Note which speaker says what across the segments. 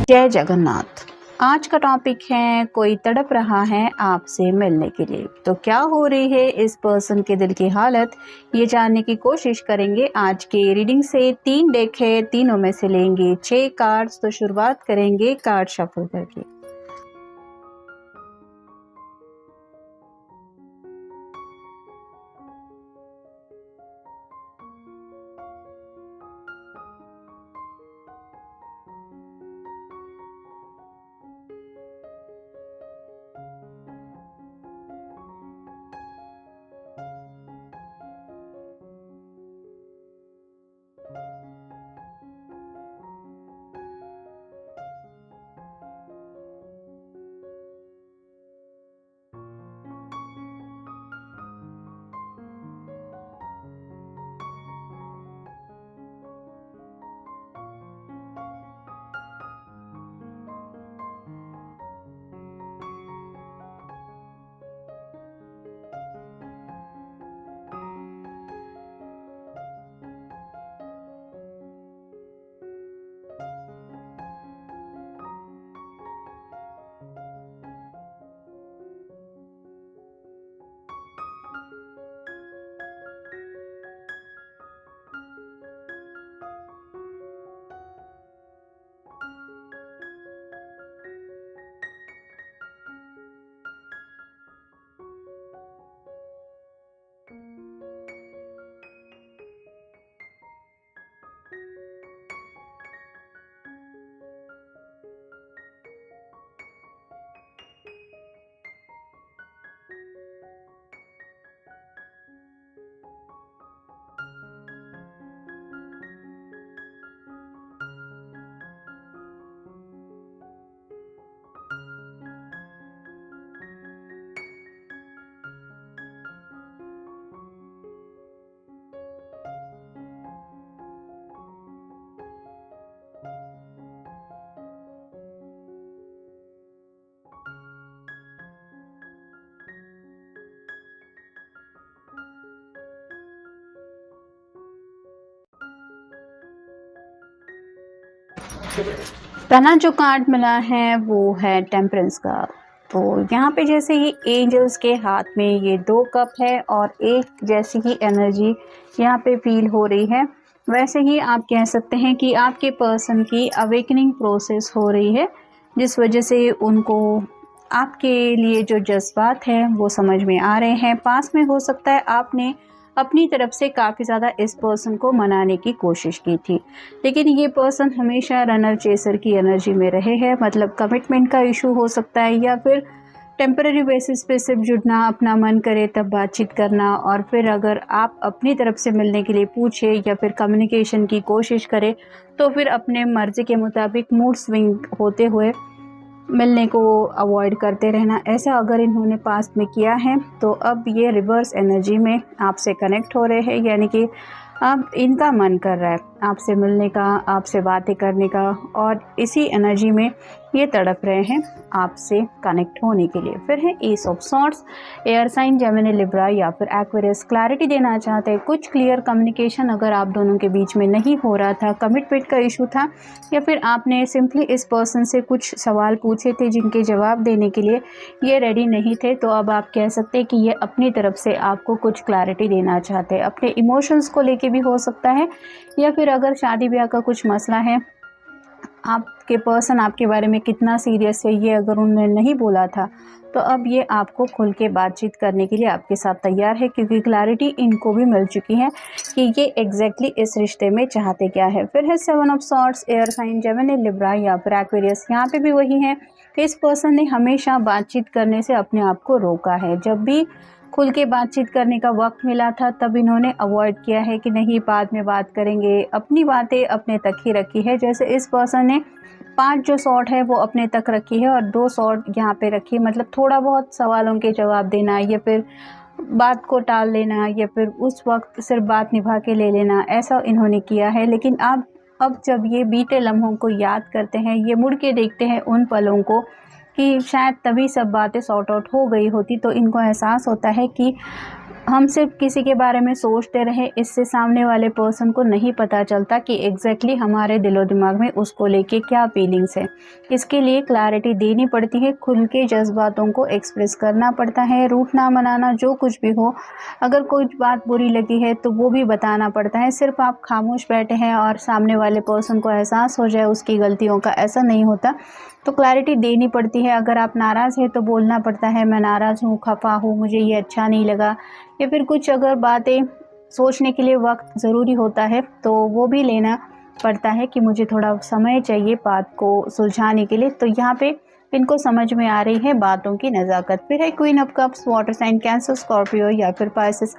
Speaker 1: जय जगन्नाथ। आज का टॉपिक है कोई तड़प रहा है आपसे मिलने के लिए। तो क्या हो रही है इस पर्सन के दिल की हालत, ये जानने की कोशिश करेंगे। आज के रीडिंग से 3 डेक है, तीनों में से लेंगे 6 कार्ड्स। तो शुरुआत करेंगे कार्ड शफल करके। पहला जो कार्ड मिला है वो है टेम्परेंस का। तो यहाँ पे जैसे ही एंजल्स के हाथ में ये 2 कप है और एक जैसी ही एनर्जी यहाँ पे फील हो रही है, वैसे ही आप कह सकते हैं कि आपके पर्सन की अवेकनिंग प्रोसेस हो रही है, जिस वजह से उनको आपके लिए जो जज्बात हैं वो समझ में आ रहे हैं। पास में हो सकता है आपने अपनी तरफ से काफ़ी ज़्यादा इस पर्सन को मनाने की कोशिश की थी, लेकिन ये पर्सन हमेशा रनर चेसर की एनर्जी में रहे हैं। मतलब कमिटमेंट का इशू हो सकता है, या फिर टेम्पररी बेसिस पे सिर्फ जुड़ना, अपना मन करे तब बातचीत करना, और फिर अगर आप अपनी तरफ से मिलने के लिए पूछे या फिर कम्युनिकेशन की कोशिश करें तो फिर अपने मर्ज़ी के मुताबिक मूड स्विंग होते हुए मिलने को अवॉइड करते रहना। ऐसा अगर इन्होंने पास्ट में किया है तो अब ये रिवर्स एनर्जी में आपसे कनेक्ट हो रहे हैं, यानी कि अब इनका मन कर रहा है आपसे मिलने का, आपसे बातें करने का, और इसी एनर्जी में ये तड़प रहे हैं आपसे कनेक्ट होने के लिए। फिर है ace of swords, air sign Gemini Libra या फिर एक्वेरियस। क्लैरिटी देना चाहते हैं, कुछ क्लियर कम्युनिकेशन अगर आप दोनों के बीच में नहीं हो रहा था, कमिटमेंट का इशू था, या फिर आपने सिंपली इस पर्सन से कुछ सवाल पूछे थे जिनके जवाब देने के लिए ये रेडी नहीं थे, तो अब आप कह सकते हैं कि ये अपनी तरफ से आपको कुछ क्लैरिटी देना चाहते हैं। अपने इमोशंस को लेके भी हो सकता है, या फिर अगर शादी ब्याह का कुछ मसला है, आपके पर्सन आपके बारे में कितना सीरियस है ये अगर उन्होंने नहीं बोला था, तो अब ये आपको खुल के बातचीत करने के लिए आपके साथ तैयार है, क्योंकि क्लैरिटी इनको भी मिल चुकी है कि ये एग्जैक्टली इस रिश्ते में चाहते क्या है। फिर है 7 of swords, air sign Gemini Libra या फिर एक्वेरियस। यहाँ पे भी वही है कि इस पर्सन ने हमेशा बातचीत करने से अपने आप को रोका है। जब भी खुल के बातचीत करने का वक्त मिला था तब इन्होंने अवॉइड किया है कि नहीं बाद में बात करेंगे, अपनी बातें अपने तक ही रखी है। जैसे इस पर्सन ने 5 जो सॉर्ट है वो अपने तक रखी है और 2 सॉर्ट यहाँ पे रखी है। मतलब थोड़ा बहुत सवालों के जवाब देना, या फिर बात को टाल लेना, या फिर उस वक्त सिर्फ बात निभा के ले लेना, ऐसा इन्होंने किया है। लेकिन अब जब ये बीते लम्हों को याद करते हैं, ये मुड़ के देखते हैं उन पलों को कि शायद तभी सब बातें सॉर्ट आउट हो गई होती, तो इनको एहसास होता है कि हम सिर्फ किसी के बारे में सोचते रहे, इससे सामने वाले पर्सन को नहीं पता चलता कि एग्जैक्टली हमारे दिलो दिमाग में उसको लेके क्या फीलिंग्स है। इसके लिए क्लैरिटी देनी पड़ती है, खुल के जज्बातों को एक्सप्रेस करना पड़ता है, रूठना मनाना जो कुछ भी हो, अगर कुछ बात बुरी लगी है तो वो भी बताना पड़ता है। सिर्फ आप खामोश बैठे हैं और सामने वाले पर्सन को एहसास हो जाए उसकी गलतियों का, ऐसा नहीं होता। तो क्लैरिटी देनी पड़ती है। अगर आप नाराज़ हैं तो बोलना पड़ता है, मैं नाराज़ हूँ, खफा हूँ, मुझे ये अच्छा नहीं लगा, या फिर कुछ अगर बातें सोचने के लिए वक्त ज़रूरी होता है तो वो भी लेना पड़ता है कि मुझे थोड़ा समय चाहिए बात को सुलझाने के लिए। तो यहाँ पे इनको समझ में आ रही है बातों की नज़ाकत। फिर है queen of cups, water sign Cancer, Scorpio या फिर पाइसेस।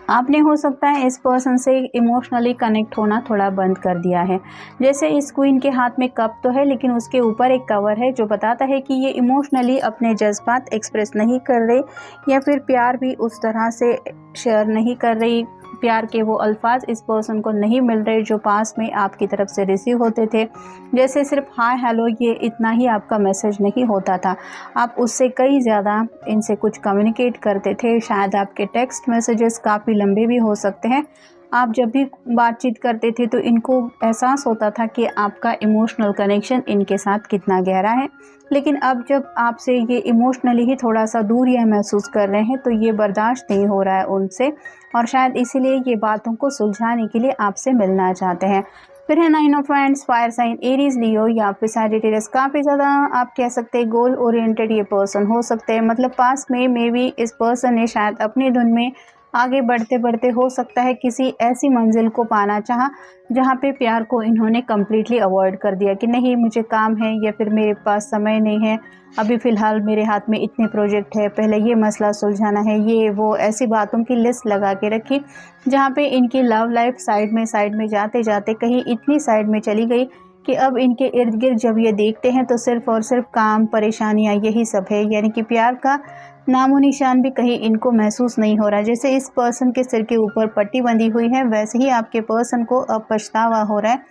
Speaker 1: आपने हो सकता है इस पर्सन से इमोशनली कनेक्ट होना थोड़ा बंद कर दिया है। जैसे इस क्वीन के हाथ में कप तो है लेकिन उसके ऊपर एक कवर है जो बताता है कि ये इमोशनली अपने जज्बात एक्सप्रेस नहीं कर रही, या फिर प्यार भी उस तरह से शेयर नहीं कर रही। प्यार के वो अल्फाज इस पर्सन को नहीं मिल रहे जो पास में आपकी तरफ से रिसीव होते थे। जैसे सिर्फ हाय हेलो ये इतना ही आपका मैसेज नहीं होता था, आप उससे कई ज़्यादा इनसे कुछ कम्युनिकेट करते थे। शायद आपके टेक्स्ट मैसेजेस काफ़ी लंबे भी हो सकते हैं। आप जब भी बातचीत करते थे तो इनको एहसास होता था कि आपका इमोशनल कनेक्शन इनके साथ कितना गहरा है। लेकिन अब जब आपसे ये इमोशनली ही थोड़ा सा दूरियां महसूस कर रहे हैं तो ये बर्दाश्त नहीं हो रहा है उनसे, और शायद इसीलिए ये बातों को सुलझाने के लिए आपसे मिलना चाहते हैं। फिर है nine of wands, fire sign, Aries, Leo या फिर सैजिटेरियस। काफ़ी ज़्यादा आप कह सकते हैं गोल ओरिएंटेड ये पर्सन हो सकते हैं। मतलब पास में मे बी इस पर्सन ने शायद अपनी धुन में आगे बढ़ते बढ़ते हो सकता है किसी ऐसी मंजिल को पाना चाहा जहाँ पे प्यार को इन्होंने कम्प्लीटली अवॉइड कर दिया कि नहीं मुझे काम है, या फिर मेरे पास समय नहीं है, अभी फ़िलहाल मेरे हाथ में इतने प्रोजेक्ट है, पहले ये मसला सुलझाना है, ये वो ऐसी बातों की लिस्ट लगा के रखी जहाँ पे इनकी लव लाइफ साइड में जाते जाते कहीं इतनी साइड में चली गई कि अब इनके इर्द गिर्द जब ये देखते हैं तो सिर्फ़ और सिर्फ काम, परेशानियाँ यही सब है। यानी कि प्यार का नामो निशान भी कहीं इनको महसूस नहीं हो रहा। जैसे इस पर्सन के सिर के ऊपर पट्टी बंधी हुई है वैसे ही आपके पर्सन को अब पछतावा हो रहा है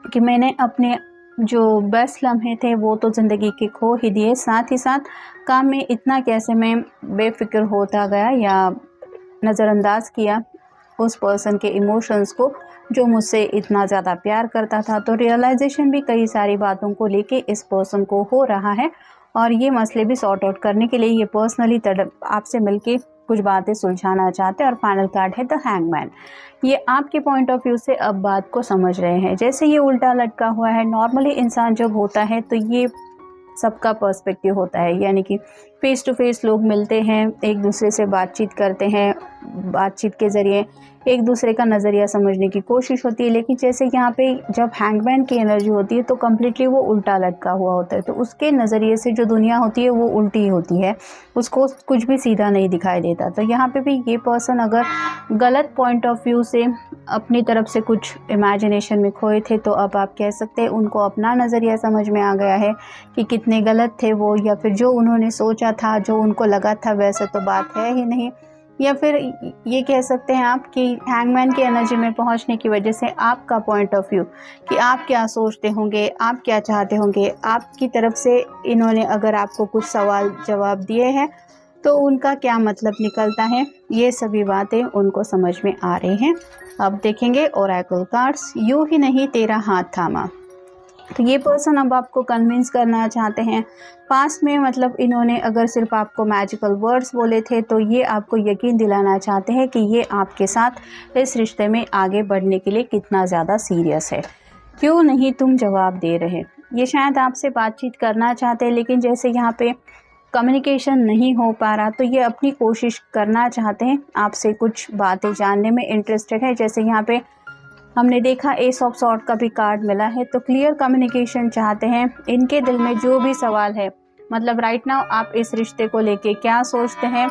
Speaker 1: कि मैंने अपने जो बेस्ट लम्हे थे वो तो ज़िंदगी के खो ही दिए, साथ ही साथ काम में इतना कैसे मैं बेफिक्र होता गया या नज़रअंदाज किया उस पर्सन के इमोशंस को जो मुझसे इतना ज़्यादा प्यार करता था। तो रियलाइजेशन भी कई सारी बातों को लेके इस पर्सन को हो रहा है, और ये मसले भी सॉर्ट आउट करने के लिए ये पर्सनली आपसे मिलके कुछ बातें सुलझाना चाहते हैं। और फाइनल कार्ड है द हैंगमैन। ये आपके पॉइंट ऑफ व्यू से अब बात को समझ रहे हैं। जैसे ये उल्टा लटका हुआ है, नॉर्मली इंसान जब होता है तो ये सबका पर्सपेक्टिव होता है, यानी कि फ़ेस टू फेस लोग मिलते हैं, एक दूसरे से बातचीत करते हैं, बातचीत के ज़रिए एक दूसरे का नज़रिया समझने की कोशिश होती है। लेकिन जैसे यहाँ पे जब हैंगमैन की एनर्जी होती है तो कम्प्लीटली वो उल्टा लटका हुआ होता है, तो उसके नज़रिए से जो दुनिया होती है वो उल्टी होती है, उसको कुछ भी सीधा नहीं दिखाई देता। तो यहाँ पे भी ये पर्सन अगर गलत पॉइंट ऑफ व्यू से अपनी तरफ से कुछ इमेजिनेशन में खोए थे तो अब आप कह सकते हैं उनको अपना नज़रिया समझ में आ गया है कि कितने गलत थे वो, या फिर जो उन्होंने सोचा था, जो उनको लगा था वैसे तो बात है ही नहीं। या फिर ये कह सकते हैं आप कि हैंगमैन की एनर्जी में पहुंचने की वजह से आपका पॉइंट ऑफ व्यू कि आप क्या सोचते होंगे, आप क्या चाहते होंगे, आपकी तरफ से इन्होंने अगर आपको कुछ सवाल जवाब दिए हैं तो उनका क्या मतलब निकलता है, ये सभी बातें उनको समझ में आ रही हैं। अब देखेंगे ओरेकल कार्ड्स, यूं ही नहीं तेरा हाथ थामा। तो ये पर्सन अब आपको कन्विंस करना चाहते हैं। पास्ट में मतलब इन्होंने अगर सिर्फ आपको मैजिकल वर्ड्स बोले थे तो ये आपको यकीन दिलाना चाहते हैं कि ये आपके साथ इस रिश्ते में आगे बढ़ने के लिए कितना ज़्यादा सीरियस है। क्यों नहीं तुम जवाब दे रहे। ये शायद आपसे बातचीत करना चाहते हैं लेकिन जैसे यहाँ पे कम्युनिकेशन नहीं हो पा रहा तो ये अपनी कोशिश करना चाहते हैं, आपसे कुछ बातें जानने में इंटरेस्टेड है। जैसे यहाँ पे हमने देखा एस ऑफ सॉर्ड का भी कार्ड मिला है, तो क्लियर कम्युनिकेशन चाहते हैं। इनके दिल में जो भी सवाल है, मतलब राइट नाउ आप इस रिश्ते को लेके क्या सोचते हैं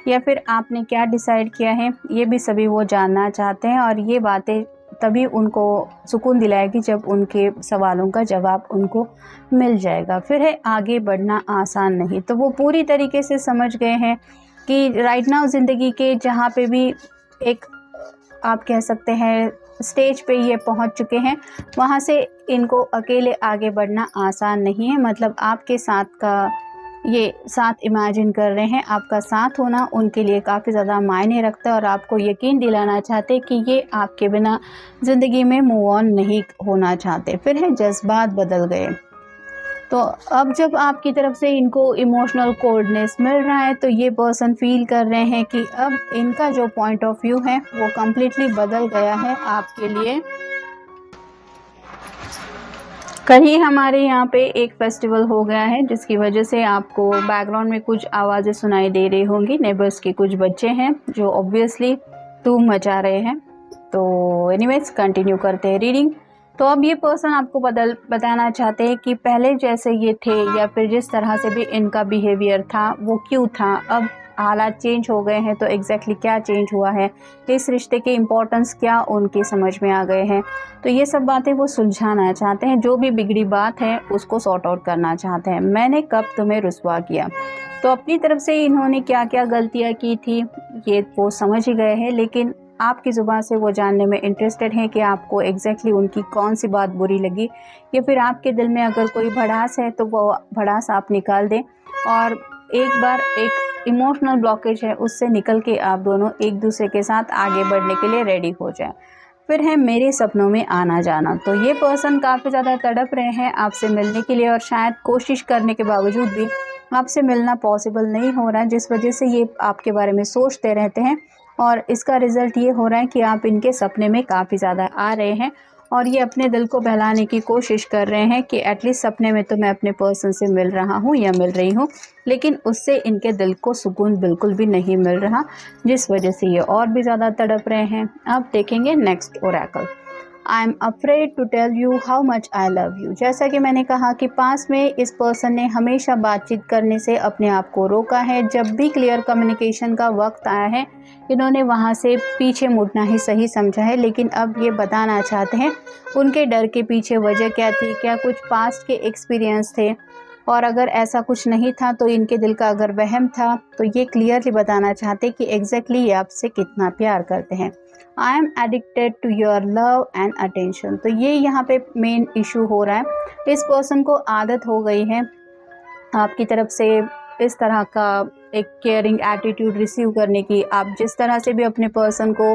Speaker 1: या फिर आपने क्या डिसाइड किया है, ये भी सभी वो जानना चाहते हैं। और ये बातें तभी उनको सुकून दिलाएगी जब उनके सवालों का जवाब उनको मिल जाएगा। फिर है आगे बढ़ना आसान नहीं, तो वो पूरी तरीके से समझ गए हैं कि राइट नाउ ज़िंदगी के जहाँ पे भी एक आप कह सकते हैं स्टेज पे ये पहुंच चुके हैं, वहाँ से इनको अकेले आगे बढ़ना आसान नहीं है। मतलब आपके साथ का ये साथ इमेजिन कर रहे हैं। आपका साथ होना उनके लिए काफ़ी ज़्यादा मायने रखता है और आपको यकीन दिलाना चाहते हैं कि ये आपके बिना ज़िंदगी में मूव ऑन नहीं होना चाहते। फिर है जज्बात बदल गए। तो अब जब आपकी तरफ से इनको इमोशनल कोल्डनेस मिल रहा है तो ये पर्सन फील कर रहे हैं कि अब इनका जो पॉइंट ऑफ व्यू है वो कम्प्लीटली बदल गया है आपके लिए। कल ही हमारे यहाँ पे एक फेस्टिवल हो गया है जिसकी वजह से आपको बैकग्राउंड में कुछ आवाज़ें सुनाई दे रही होंगी। नेबर्स के कुछ बच्चे हैं जो ऑब्वियसली धूम मचा रहे हैं। तो एनीवेज कंटिन्यू करते हैं रीडिंग। तो अब ये पर्सन आपको बताना चाहते हैं कि पहले जैसे ये थे या फिर जिस तरह से भी इनका बिहेवियर था वो क्यों था, अब हालात चेंज हो गए हैं तो एग्जैक्टली क्या चेंज हुआ है, इस रिश्ते की इम्पोर्टेंस क्या उनकी समझ में आ गए हैं। तो ये सब बातें वो सुलझाना चाहते हैं, जो भी बिगड़ी बात है उसको सॉर्ट आउट करना चाहते हैं। मैंने कब तुम्हें रुसवा किया, तो अपनी तरफ से इन्होंने क्या क्या गलतियाँ की थी ये वो समझ ही गए हैं, लेकिन आपकी ज़ुबान से वो जानने में इंटरेस्टेड हैं कि आपको एग्जैक्टली उनकी कौन सी बात बुरी लगी, या फिर आपके दिल में अगर कोई भड़ास है तो वो भड़ास आप निकाल दें और एक बार एक इमोशनल ब्लॉकेज है उससे निकल के आप दोनों एक दूसरे के साथ आगे बढ़ने के लिए रेडी हो जाएं। फिर है मेरे सपनों में आना जाना। तो ये पर्सन काफ़ी ज़्यादा तड़प रहे हैं आपसे मिलने के लिए और शायद कोशिश करने के बावजूद भी आपसे मिलना पॉसिबल नहीं हो रहा है, जिस वजह से ये आपके बारे में सोचते रहते हैं और इसका रिज़ल्ट ये हो रहा है कि आप इनके सपने में काफ़ी ज़्यादा आ रहे हैं और ये अपने दिल को बहलाने की कोशिश कर रहे हैं कि एटलीस्ट सपने में तो मैं अपने पर्सन से मिल रहा हूँ या मिल रही हूँ, लेकिन उससे इनके दिल को सुकून बिल्कुल भी नहीं मिल रहा, जिस वजह से ये और भी ज़्यादा तड़प रहे हैं। अब देखेंगे next oracle. I am afraid to tell you how much I love you. जैसा कि मैंने कहा कि पास में इस पर्सन ने हमेशा बातचीत करने से अपने आप को रोका है। जब भी क्लियर कम्युनिकेशन का वक्त आया है इन्होंने वहाँ से पीछे मुड़ना ही सही समझा है, लेकिन अब ये बताना चाहते हैं उनके डर के पीछे वजह क्या थी, क्या कुछ पास्ट के एक्सपीरियंस थे, और अगर ऐसा कुछ नहीं था तो इनके दिल का अगर वहम था तो ये क्लियरली बताना चाहते कि एग्जैक्टली ये आपसे कितना प्यार करते हैं। I am addicted to your love and attention. तो ये यहाँ पे मेन इशू हो रहा है। इस पर्सन को आदत हो गई है आपकी तरफ से इस तरह का एक केयरिंग एटीट्यूड रिसीव करने की। आप जिस तरह से भी अपने पर्सन को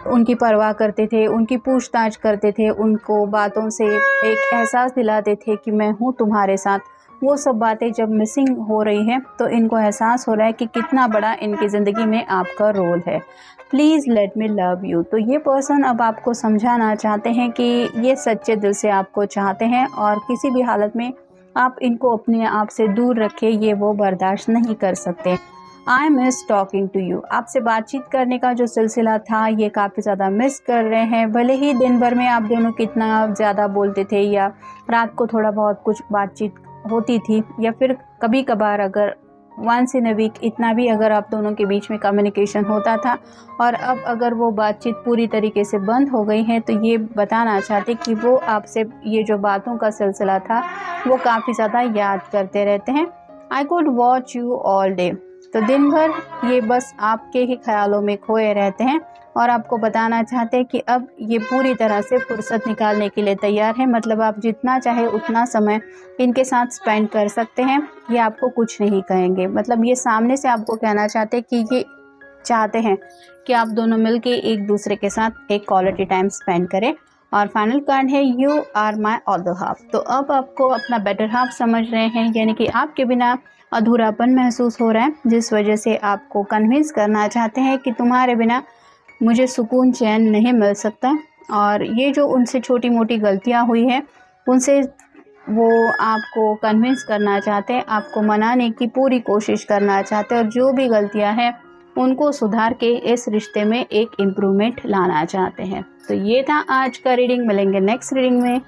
Speaker 1: उनकी परवाह करते थे, उनकी पूछताछ करते थे, उनको बातों से एक एहसास दिलाते थे कि मैं हूँ तुम्हारे साथ, वो सब बातें जब मिसिंग हो रही हैं तो इनको एहसास हो रहा है कि कितना बड़ा इनकी ज़िंदगी में आपका रोल है। Please let me love you. तो ये पर्सन अब आपको समझाना चाहते हैं कि ये सच्चे दिल से आपको चाहते हैं और किसी भी हालत में आप इनको अपने आप से दूर रखें, ये वो बर्दाश्त नहीं कर सकते। I miss talking to you. आपसे बातचीत करने का जो सिलसिला था ये काफ़ी ज़्यादा मिस कर रहे हैं। भले ही दिन भर में आप दोनों कितना ज़्यादा बोलते थे या रात को थोड़ा बहुत कुछ बातचीत होती थी या फिर कभी कभार अगर वंस इन अ वीक इतना भी अगर आप दोनों के बीच में कम्युनिकेशन होता था, और अब अगर वो बातचीत पूरी तरीके से बंद हो गई है तो ये बताना चाहते कि वो आपसे ये जो बातों का सिलसिला था वो काफ़ी ज़्यादा याद करते रहते हैं। I could watch you all day. तो दिन भर ये बस आपके ही ख्यालों में खोए रहते हैं और आपको बताना चाहते हैं कि अब ये पूरी तरह से फुर्सत निकालने के लिए तैयार है। मतलब आप जितना चाहे उतना समय इनके साथ स्पेंड कर सकते हैं, ये आपको कुछ नहीं कहेंगे। मतलब ये सामने से आपको कहना चाहते हैं कि ये चाहते हैं कि आप दोनों मिलके एक दूसरे के साथ एक क्वालिटी टाइम स्पेंड करें। और फाइनल कार्ड है you are my other half. तो अब आपको अपना बेटर हाफ समझ रहे हैं, यानी कि आपके बिना अधूरापन महसूस हो रहा है, जिस वजह से आपको कन्विंस करना चाहते हैं कि तुम्हारे बिना मुझे सुकून चैन नहीं मिल सकता। और ये जो उनसे छोटी मोटी गलतियां हुई हैं उनसे वो आपको कन्विंस करना चाहते हैं, आपको मनाने की पूरी कोशिश करना चाहते हैं और जो भी गलतियां हैं उनको सुधार के इस रिश्ते में एक इम्प्रूवमेंट लाना चाहते हैं। तो ये था आज का रीडिंग। मिलेंगे नेक्स्ट रीडिंग में।